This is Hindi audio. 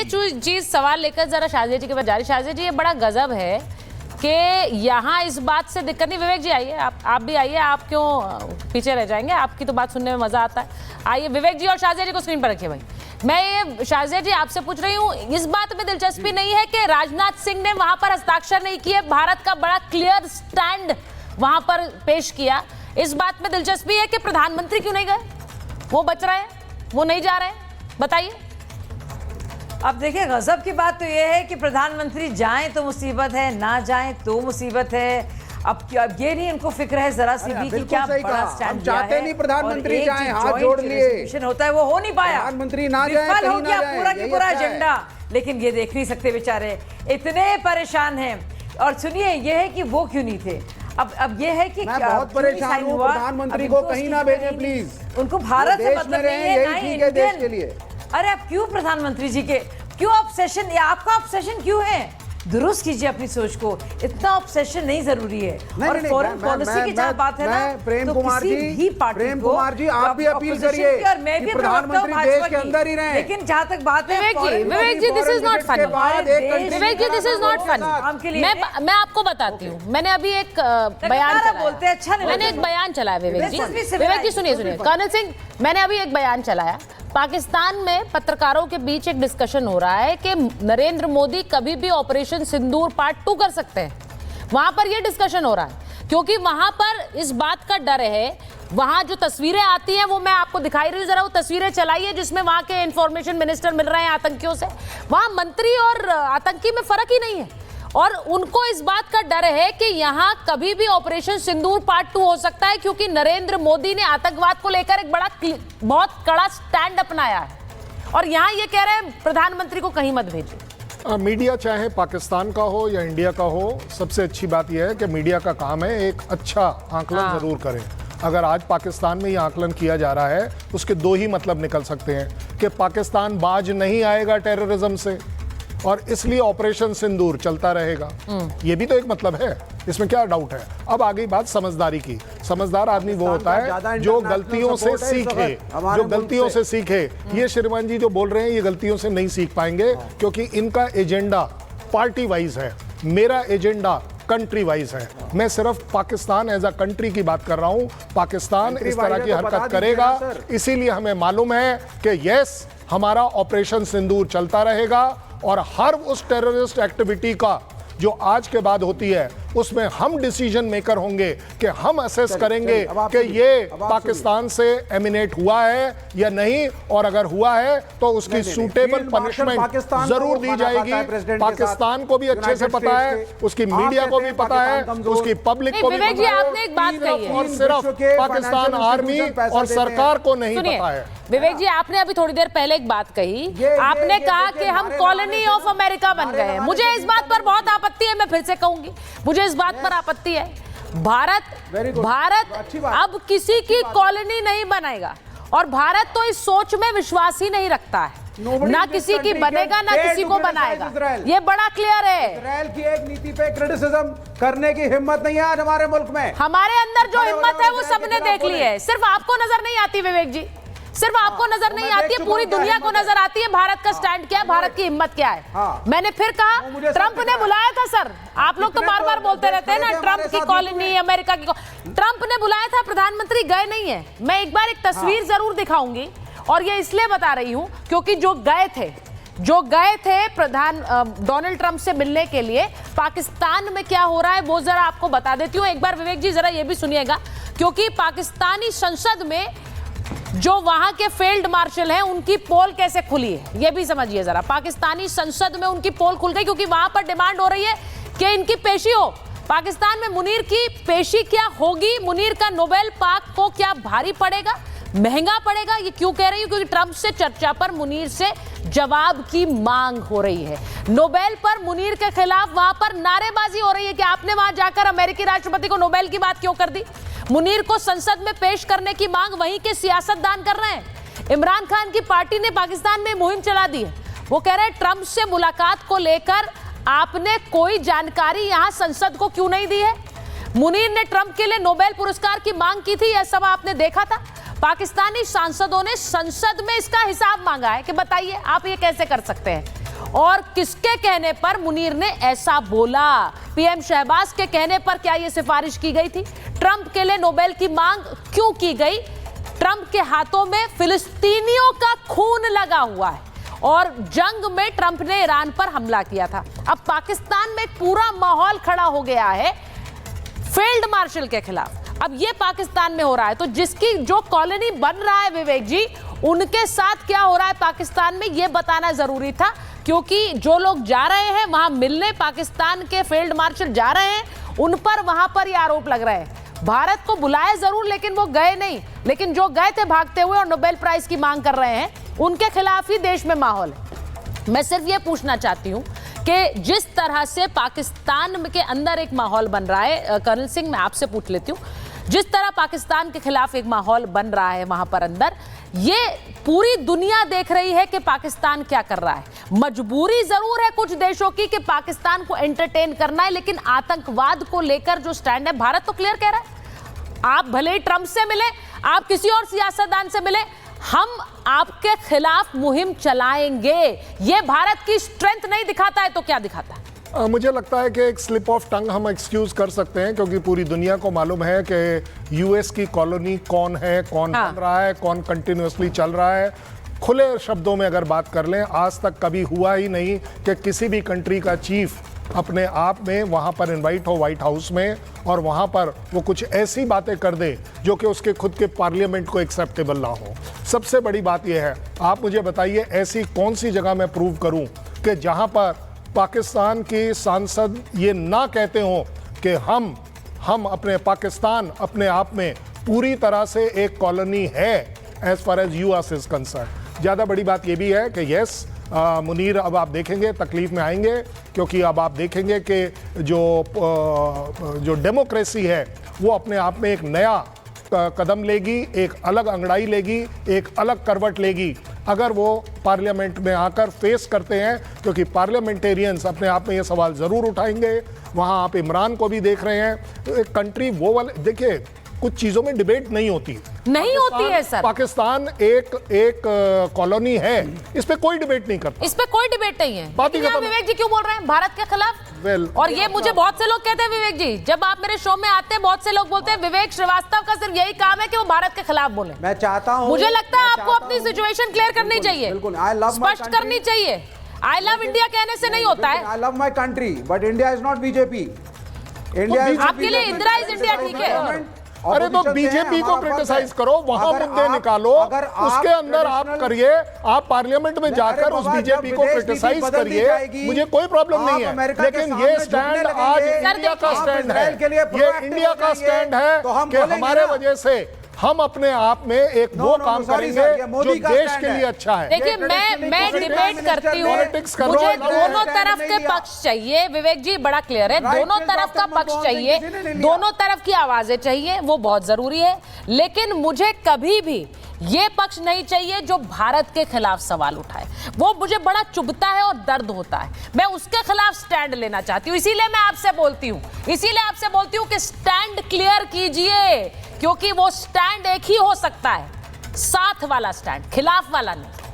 ये चीज सवाल लेकर जरा शाजिया जी के पास जा रही। शाजिया जी, ये बड़ा गजब है कि यहाँ इस बात से दिक्कत नहीं। विवेक जी आइए, आप भी आइए, आप क्यों पीछे रह जाएंगे, आपकी तो बात सुनने में मजा आता है। आइए विवेक जी और शाजिया जी को स्क्रीन पर रखिए। भाई मैं ये शाजिया जी आपसे पूछ रही हूँ, इस बात में दिलचस्पी नहीं है कि राजनाथ सिंह ने वहां पर हस्ताक्षर नहीं किए, भारत का बड़ा क्लियर स्टैंड वहां पर पेश किया, इस बात में दिलचस्पी है कि प्रधानमंत्री क्यों नहीं गए? वो बच रहे हैं, वो नहीं जा रहे हैं, बताइए। अब देखिए, गजब की बात तो यह है कि प्रधानमंत्री जाएं तो मुसीबत है, ना जाएं तो मुसीबत है। अब ये नहीं इनको फिक्र है जरा सी भी कि क्या बड़ा स्टैंड चाहते नहीं प्रधानमंत्री जाएं, हाथ जोड़ लिए होता है वो हो नहीं पाया, प्रधानमंत्री ना जाए, विफल हो गया पूरा की पूरा अच्छा एजेंडा। लेकिन ये देख नहीं सकते बेचारे, इतने परेशान हैं। और सुनिए, ये है कि वो क्यों नहीं थे। अब ये है कि मैं बहुत परेशान हूँ, प्रधानमंत्री को कहीं ना भेजें प्लीज। उनको भारत से मतलब नहीं है, ना ही देश के लिए। अरे आप क्यों प्रधानमंत्री जी के क्यों ऑब्सेशन, आपका ऑब्सेशन क्यों है? दुरुस्त कीजिए अपनी सोच को, इतना ऑब्सेशन नहीं जरूरी है। और फॉरेन पॉलिसी की जहाँ बात है ना, प्रेम कुमार जी आप भी अपील करिए कि प्रधानमंत्री देश के अंदर ही रहें। लेकिन जहाँ तक बात है, Vivek ji this is not funny, Vivek ji this is not funny. मैं आपको बताती हूँ, मैंने अभी एक बयान चलाया, अच्छा नहीं, मैंने एक बयान चलाया विवेक जी। विवेक जी सुनिए, कर्नल सिंह, मैंने अभी एक बयान चलाया। पाकिस्तान में पत्रकारों के बीच एक डिस्कशन हो रहा है कि नरेंद्र मोदी कभी भी ऑपरेशन सिंदूर पार्ट 2 कर सकते हैं। वहां पर यह डिस्कशन हो रहा है क्योंकि वहां पर इस बात का डर है, वहां जो तस्वीरें आती हैं वो मैं आपको दिखाई रही हूं, जरा वो तस्वीरें चलाइए जिसमें वहां के इंफॉर्मेशन मिनिस्टर मिल रहे हैं आतंकियों से। वहां मंत्री और आतंकी में फर्क ही नहीं है और उनको इस बात का डर है कि यहां कभी भी ऑपरेशन सिंदूर पार्ट 2 हो सकता है क्योंकि नरेंद्र मोदी ने आतंकवाद को लेकर एक बहुत कड़ा स्टैंड अपनाया है और यहां ये कह रहे हैं प्रधानमंत्री को कहीं मत भेजिए। मीडिया चाहे पाकिस्तान का हो या इंडिया का हो, सबसे अच्छी बात यह है कि मीडिया का काम है एक अच्छा आकलन जरूर करें। अगर आज पाकिस्तान में ये आकलन किया जा रहा है, उसके दो ही मतलब निकल सकते हैं कि पाकिस्तान बाज नहीं आएगा टेररिज्म से और इसलिए ऑपरेशन सिंदूर चलता रहेगा। ये भी तो एक मतलब है, इसमें क्या डाउट है। अब आ गई बात समझदारी की। समझदार आदमी वो होता है जो गलतियों से सीखे, जो गलतियों से सीखे। ये श्रीमान जी जो बोल रहे हैं ये गलतियों से नहीं सीख पाएंगे क्योंकि इनका एजेंडा पार्टी वाइज है, मेरा एजेंडा कंट्री वाइज है। मैं सिर्फ पाकिस्तान एज अ कंट्री की बात कर रहा हूं। पाकिस्तान इस तरह की हरकत करेगा, इसीलिए हमें मालूम है कि यस, हमारा ऑपरेशन सिंदूर चलता रहेगा और हर उस टेररिस्ट एक्टिविटी का जो आज के बाद होती है उसमें हम डिसीजन मेकर होंगे कि हम असेस करेंगे कि ये पाकिस्तान से एमिनेट हुआ है या नहीं, और अगर हुआ है तो उसकी सूटेबल पनिशमेंट जरूर दी जाएगी। पाकिस्तान को भी अच्छे से पता है, उसकी मीडिया को भी पता है, उसकी पब्लिक को भी पता है, आपने एक बात कही है और सिर्फ पाकिस्तान आर्मी और सरकार को नहीं पता है। विवेक जी, आपने अभी थोड़ी देर पहले एक बात कही, आपने कहा कि हम कॉलोनी ऑफ अमेरिका बन गए हैं। मुझे इस बात पर बहुत आपत्ति है, मैं फिर से कहूंगी, मुझे इस बात पर आपत्ति है। भारत अब किसी की कॉलोनी नहीं बनाएगा और भारत तो इस सोच में विश्वास ही नहीं रखता है, ना किसी की बनेगा ना किसी को बनाएगा। ये बड़ा क्लियर है। इजराइल की एक नीति पे क्रिटिसिज्म करने की हिम्मत नहीं है आज हमारे मुल्क में। हमारे अंदर जो हिम्मत है वो सबने देख ली है, सिर्फ आपको नजर नहीं आती विवेक जी, सिर्फ आपको नजर नहीं आती है, पूरी दुनिया को नजर आती है भारत का स्टैंड क्या है, भारत की हिम्मत क्या है। मैंने फिर कहा, ट्रंप ने बुलाया था सर, आप लोग तो बार बार बोलते रहते हैं ना ट्रंप की कॉलोनी, अमेरिका की। ट्रंप ने बुलाया था, प्रधानमंत्री गए नहीं है। मैं एक बार एक तस्वीर जरूर दिखाऊंगी और ये इसलिए बता रही हूं क्योंकि जो गए थे प्रधान डोनाल्ड ट्रंप से मिलने के लिए, पाकिस्तान में क्या हो रहा है वो जरा आपको बता देती हूं। एक बार विवेक जी जरा ये भी सुनिएगा, क्योंकि पाकिस्तानी संसद में जो वहां के फील्ड मार्शल हैं उनकी पोल कैसे खुली है ये भी समझिए जरा। पाकिस्तानी संसद में उनकी पोल खुल गई क्योंकि वहां पर डिमांड हो रही है कि इनकी पेशी हो। पाकिस्तान में मुनीर की पेशी क्या होगी, मुनीर का नोबेल पाक को क्या भारी पड़ेगा, महंगा पड़ेगा। ये क्यों कह रही हूं, क्योंकि ट्रंप से चर्चा पर मुनीर से जवाब की मांग हो रही है। नोबेल पर मुनीर के खिलाफ वहां पर नारेबाजी हो रही है कि आपने वहां जाकर अमेरिकी राष्ट्रपति को नोबेल की बात क्यों कर दी। मुनीर को संसद में पेश करने की मांग वहीं के सियासतदान कर रहे हैं। इमरान खान की पार्टी ने पाकिस्तान में मुहिम चला दी है। वो कह रहे हैं ट्रंप से मुलाकात को लेकर आपने कोई जानकारी यहां संसद को क्यों नहीं दी है। मुनीर ने ट्रंप के लिए नोबेल पुरस्कार की मांग की थी, यह सब आपने देखा था। पाकिस्तानी सांसदों ने संसद में इसका हिसाब मांगा है कि बताइए आप ये कैसे कर सकते हैं। और किसके कहने पर मुनीर ने ऐसा बोला? पीएम शहबाज के कहने पर क्या यह सिफारिश की गई थी? ट्रंप के लिए नोबेल की मांग क्यों की गई? ट्रंप के हाथों में फिलिस्तीनियों का खून लगा हुआ है और जंग में ट्रंप ने ईरान पर हमला किया था। अब पाकिस्तान में एक पूरा माहौल खड़ा हो गया है फील्ड मार्शल के खिलाफ। अब ये पाकिस्तान में हो रहा है, तो जिसकी जो कॉलोनी बन रहा है विवेक जी, उनके साथ क्या हो रहा है पाकिस्तान में, ये बताना जरूरी था, क्योंकि जो लोग जा रहे हैं वहां मिलने, पाकिस्तान के फील्ड मार्शल जा रहे हैं, उन पर वहां पर ये आरोप लग रहे हैं। भारत को बुलाया जरूर लेकिन वो गए नहीं, लेकिन जो गए थे भागते हुए और नोबेल प्राइज की मांग कर रहे हैं, उनके खिलाफ ही देश में माहौल है। मैं सिर्फ ये पूछना चाहती हूं कि जिस तरह से पाकिस्तान के अंदर एक माहौल बन रहा है, कर्नल सिंह मैं आपसे पूछ लेती हूं, जिस तरह पाकिस्तान के खिलाफ एक माहौल बन रहा है वहां पर अंदर, ये पूरी दुनिया देख रही है कि पाकिस्तान क्या कर रहा है। मजबूरी जरूर है कुछ देशों की कि पाकिस्तान को एंटरटेन करना है, लेकिन आतंकवाद को लेकर जो स्टैंड है, भारत तो क्लियर कह रहा है। आप भले ही ट्रंप से मिले, आप किसी और सियासतदान से मिले, हम आपके खिलाफ मुहिम चलाएंगे। ये भारत की स्ट्रेंथ नहीं दिखाता है तो क्या दिखाता है? मुझे लगता है कि एक स्लिप ऑफ टंग हम एक्सक्यूज कर सकते हैं, क्योंकि पूरी दुनिया को मालूम है कि यूएस की कॉलोनी कौन है, कौन बन रहा है, कौन कंटिन्यूअसली चल रहा है। खुले शब्दों में अगर बात कर लें, आज तक कभी हुआ ही नहीं कि किसी भी कंट्री का चीफ अपने आप में वहाँ पर इनवाइट हो व्हाइट हाउस में और वहाँ पर वो कुछ ऐसी बातें कर दे जो कि उसके खुद के पार्लियामेंट को एक्सेप्टेबल ना हो। सबसे बड़ी बात यह है, आप मुझे बताइए ऐसी कौन सी जगह मैं प्रूव करूँ कि जहाँ पर पाकिस्तान के सांसद ये ना कहते हों कि हम अपने पाकिस्तान अपने आप में पूरी तरह से एक कॉलोनी है as far as us is concern. ज़्यादा बड़ी बात ये भी है कि यस मुनीर अब आप देखेंगे तकलीफ में आएंगे, क्योंकि अब आप देखेंगे कि जो डेमोक्रेसी है वो अपने आप में एक नया कदम लेगी, एक अलग अंगड़ाई लेगी, एक अलग करवट लेगी अगर वो पार्लियामेंट में आकर फेस करते हैं, क्योंकि पार्लियामेंटेरियंस अपने आप में ये सवाल ज़रूर उठाएंगे। वहाँ आप इमरान को भी देख रहे हैं, तो एक कंट्री वो वाले, देखिए कुछ चीज़ों में डिबेट नहीं होती है सर। पाकिस्तान एक कॉलोनी है, इस पे कोई डिबेट नहीं करता, इस पे कोई डिबेट नहीं है। विवेक जी क्यों बोल रहे हैं भारत के खिलाफ? और ये मुझे बहुत से लोग कहते हैं विवेक जी, जब आप मेरे शो में आते हैं बहुत से लोग बोलते हैं विवेक श्रीवास्तव का सिर्फ यही काम है कि वो भारत के खिलाफ बोले। मैं चाहता हूं, मुझे लगता है आपको अपनी सिचुएशन क्लियर करनी चाहिए, स्पष्ट करनी चाहिए। आई लव इंडिया कहने से नहीं होता है। I love my country but India is not BJP. India आपके लिए इंदिरा इज इंडिया ठीक है। अरे तो बीजेपी को क्रिटिसाइज करो, वहां मुद्दे निकालो, उसके अंदर आप करिए, आप पार्लियामेंट में जाकर उस बीजेपी को क्रिटिसाइज करिए, मुझे कोई प्रॉब्लम नहीं है। लेकिन ये स्टैंड आज इंडिया का स्टैंड है, ये इंडिया का स्टैंड है कि हमारे वजह से हम अपने आप में एक वो काम करेंगे जो देश के लिए अच्छा है। देखिए मैं डिबेट करती हूँ, मुझे दोनों तरफ के पक्ष चाहिए। विवेक जी बड़ा क्लियर है, दोनों तरफ का पक्ष चाहिए, दोनों तरफ की आवाजें चाहिए, वो बहुत जरूरी है। लेकिन मुझे कभी भी ये पक्ष नहीं चाहिए जो भारत के खिलाफ सवाल उठाए, वो मुझे बड़ा चुभता है और दर्द होता है। मैं उसके खिलाफ स्टैंड लेना चाहती हूँ, इसीलिए मैं आपसे बोलती हूँ कि स्टैंड क्लियर कीजिए, क्योंकि वो स्टैंड एक ही हो सकता है, साथ वाला स्टैंड, खिलाफ वाला नहीं।